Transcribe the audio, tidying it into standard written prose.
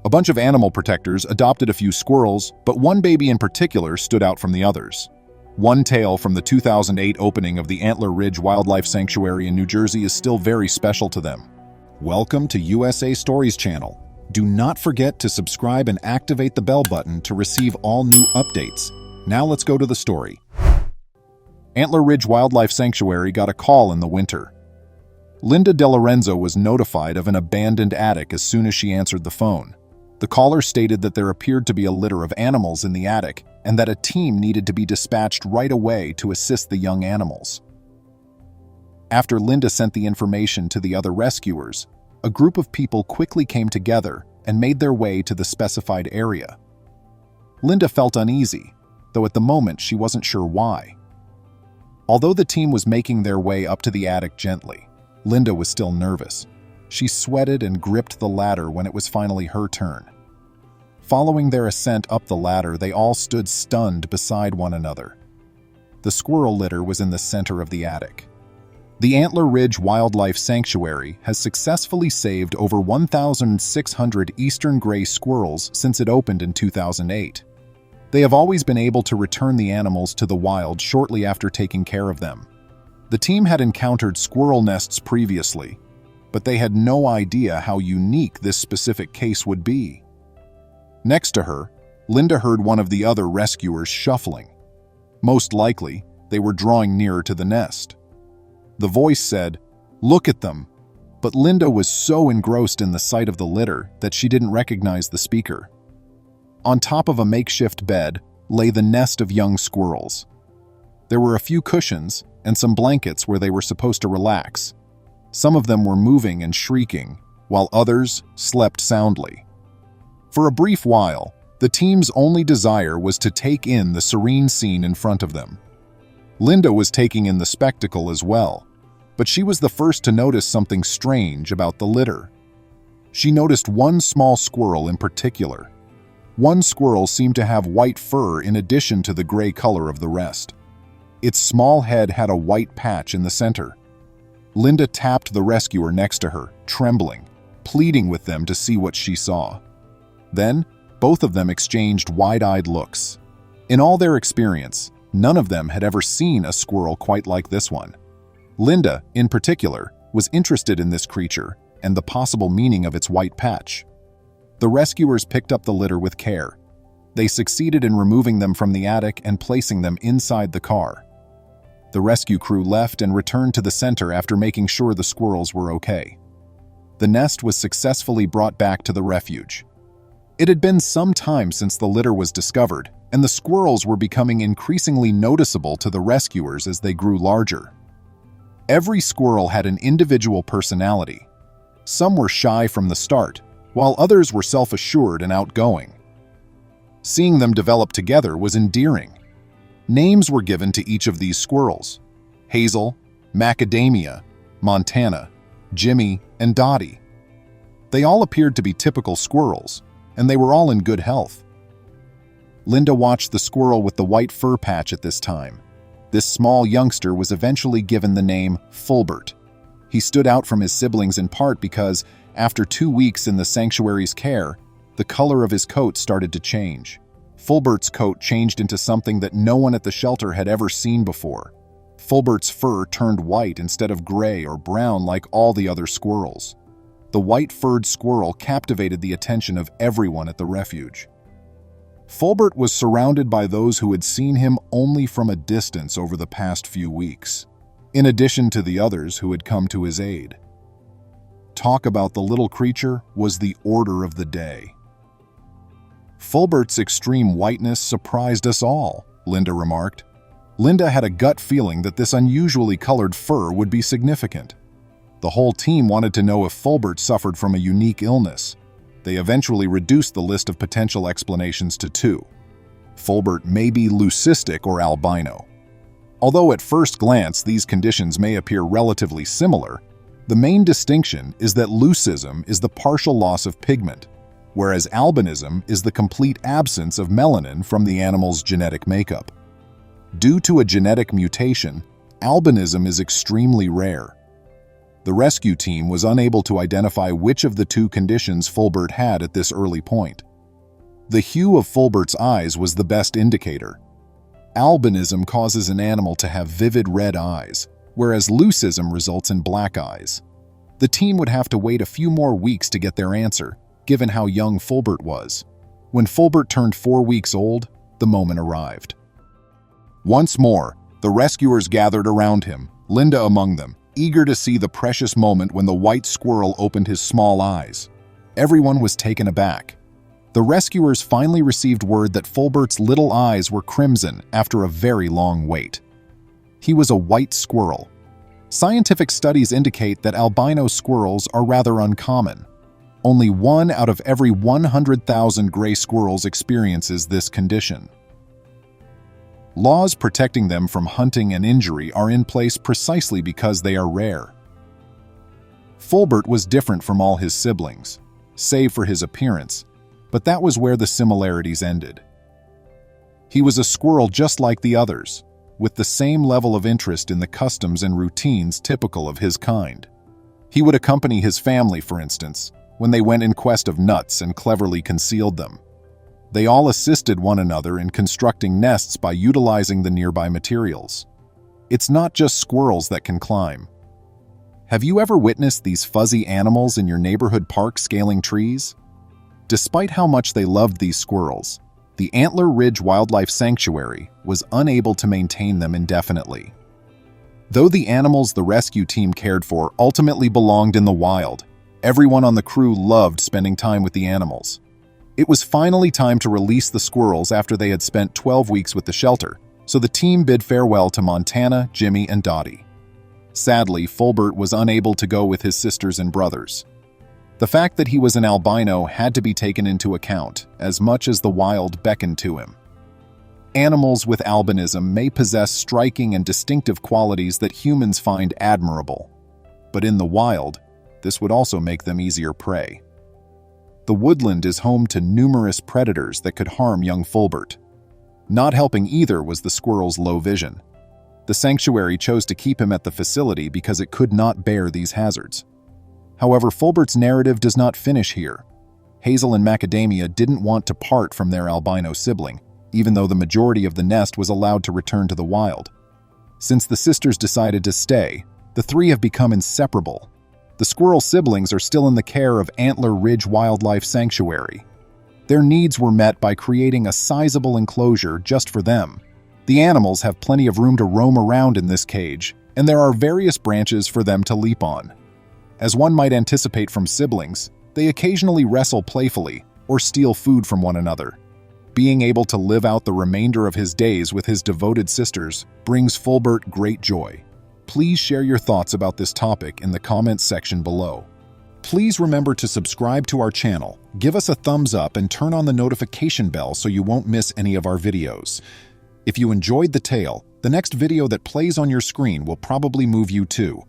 A bunch of animal protectors adopted a few squirrels, but one baby in particular stood out from the others. One tale from the 2008 opening of the Antler Ridge Wildlife Sanctuary in New Jersey is still very special to them. Welcome to USA Stories channel. Do not forget to subscribe and activate the bell button to receive all new updates. Now let's go to the story. Antler Ridge Wildlife Sanctuary got a call in the winter. Linda DeLorenzo was notified of an abandoned attic as soon as she answered the phone. The caller stated that there appeared to be a litter of animals in the attic and that a team needed to be dispatched right away to assist the young animals. After Linda sent the information to the other rescuers, a group of people quickly came together and made their way to the specified area. Linda felt uneasy, though at the moment she wasn't sure why. Although the team was making their way up to the attic gently, Linda was still nervous. She sweated and gripped the ladder when it was finally her turn. Following their ascent up the ladder, they all stood stunned beside one another. The squirrel litter was in the center of the attic. The Antler Ridge Wildlife Sanctuary has successfully saved over 1,600 eastern gray squirrels since it opened in 2008. They have always been able to return the animals to the wild shortly after taking care of them. The team had encountered squirrel nests previously, but they had no idea how unique this specific case would be. Next to her, Linda heard one of the other rescuers shuffling. Most likely, they were drawing nearer to the nest. The voice said, "Look at them," but Linda was so engrossed in the sight of the litter that she didn't recognize the speaker. On top of a makeshift bed lay the nest of young squirrels. There were a few cushions and some blankets where they were supposed to relax. Some of them were moving and shrieking, while others slept soundly. For a brief while, the team's only desire was to take in the serene scene in front of them. Linda was taking in the spectacle as well, but she was the first to notice something strange about the litter. She noticed one small squirrel in particular. One squirrel seemed to have white fur in addition to the gray color of the rest. Its small head had a white patch in the center. Linda tapped the rescuer next to her, trembling, pleading with them to see what she saw. Then, both of them exchanged wide-eyed looks. In all their experience, none of them had ever seen a squirrel quite like this one. Linda, in particular, was interested in this creature and the possible meaning of its white patch. The rescuers picked up the litter with care. They succeeded in removing them from the attic and placing them inside the car. The rescue crew left and returned to the center after making sure the squirrels were okay. The nest was successfully brought back to the refuge. It had been some time since the litter was discovered, and the squirrels were becoming increasingly noticeable to the rescuers as they grew larger. Every squirrel had an individual personality. Some were shy from the start, while others were self-assured and outgoing. Seeing them develop together was endearing. Names were given to each of these squirrels: Hazel, Macadamia, Montana, Jimmy, and Dottie. They all appeared to be typical squirrels, and they were all in good health. Linda watched the squirrel with the white fur patch at this time. This small youngster was eventually given the name Fulbert. He stood out from his siblings in part because, after 2 weeks in the sanctuary's care, the color of his coat started to change. Fulbert's coat changed into something that no one at the shelter had ever seen before. Fulbert's fur turned white instead of gray or brown like all the other squirrels. The white-furred squirrel captivated the attention of everyone at the refuge. Fulbert was surrounded by those who had seen him only from a distance over the past few weeks, in addition to the others who had come to his aid. Talk about the little creature was the order of the day. "Fulbert's extreme whiteness surprised us all," Linda remarked. Linda had a gut feeling that this unusually colored fur would be significant. The whole team wanted to know if Fulbert suffered from a unique illness. They eventually reduced the list of potential explanations to 2. Fulbert may be leucistic or albino. Although at first glance these conditions may appear relatively similar, the main distinction is that leucism is the partial loss of pigment, whereas albinism is the complete absence of melanin from the animal's genetic makeup. Due to a genetic mutation, albinism is extremely rare. The rescue team was unable to identify which of the two conditions Fulbert had at this early point. The hue of Fulbert's eyes was the best indicator. Albinism causes an animal to have vivid red eyes, whereas leucism results in black eyes. The team would have to wait a few more weeks to get their answer, given how young Fulbert was. When Fulbert turned 4 weeks old, the moment arrived. Once more, the rescuers gathered around him, Linda among them, eager to see the precious moment when the white squirrel opened his small eyes. Everyone was taken aback. The rescuers finally received word that Fulbert's little eyes were crimson after a very long wait. He was a white squirrel. Scientific studies indicate that albino squirrels are rather uncommon. Only 1 out of every 100,000 gray squirrels experiences this condition. Laws protecting them from hunting and injury are in place precisely because they are rare. Fulbert was different from all his siblings, save for his appearance, but that was where the similarities ended. He was a squirrel just like the others, with the same level of interest in the customs and routines typical of his kind. He would accompany his family, for instance, when they went in quest of nuts and cleverly concealed them. They all assisted one another in constructing nests by utilizing the nearby materials. It's not just squirrels that can climb. Have you ever witnessed these fuzzy animals in your neighborhood park scaling trees? Despite how much they loved these squirrels, the Antler Ridge Wildlife Sanctuary was unable to maintain them indefinitely. Though the animals the rescue team cared for ultimately belonged in the wild, everyone on the crew loved spending time with the animals. It was finally time to release the squirrels after they had spent 12 weeks with the shelter, so the team bid farewell to Montana, Jimmy, and Dottie. Sadly, Fulbert was unable to go with his sisters and brothers. The fact that he was an albino had to be taken into account, as much as the wild beckoned to him. Animals with albinism may possess striking and distinctive qualities that humans find admirable, but in the wild, this would also make them easier prey. The woodland is home to numerous predators that could harm young Fulbert. Not helping either was the squirrel's low vision. The sanctuary chose to keep him at the facility because it could not bear these hazards. However, Fulbert's narrative does not finish here. Hazel and Macadamia didn't want to part from their albino sibling, even though the majority of the nest was allowed to return to the wild. Since the sisters decided to stay, the three have become inseparable. The squirrel siblings are still in the care of Antler Ridge Wildlife Sanctuary. Their needs were met by creating a sizable enclosure just for them. The animals have plenty of room to roam around in this cage, and there are various branches for them to leap on. As one might anticipate from siblings, they occasionally wrestle playfully or steal food from one another. Being able to live out the remainder of his days with his devoted sisters brings Fulbert great joy. Please share your thoughts about this topic in the comments section below. Please remember to subscribe to our channel, give us a thumbs up, and turn on the notification bell so you won't miss any of our videos. If you enjoyed the tale, the next video that plays on your screen will probably move you too.